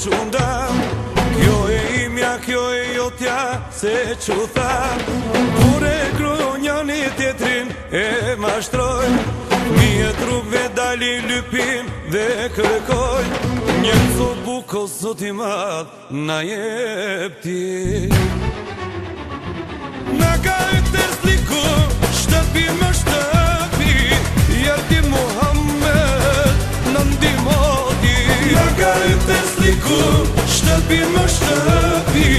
qunda. Kjo e imja, kjo e jotja, se që tha. Por e kronja një tjetrin e mashtroj. Mije trupve dali lypin dhe kërkoj. Njën so buko zot i madh, na jep ti. Na ka e të sliku, shtëpi më shtëpi, Jarti Muhammed, në ndimoti. Na ka e të sliku, shtëpi më shtëpi,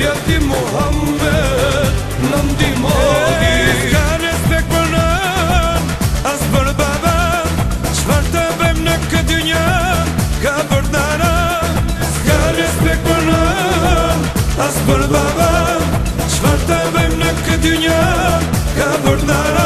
Jarti Muhammed, në ndimoti. Ska respekt për nën, as për baban, çfarë të bëjmë në këtë dynjë, ka për nana. Ska respekt për nën, as për baban, çfarë të bëjmë në këtë dynjë, ka për nana.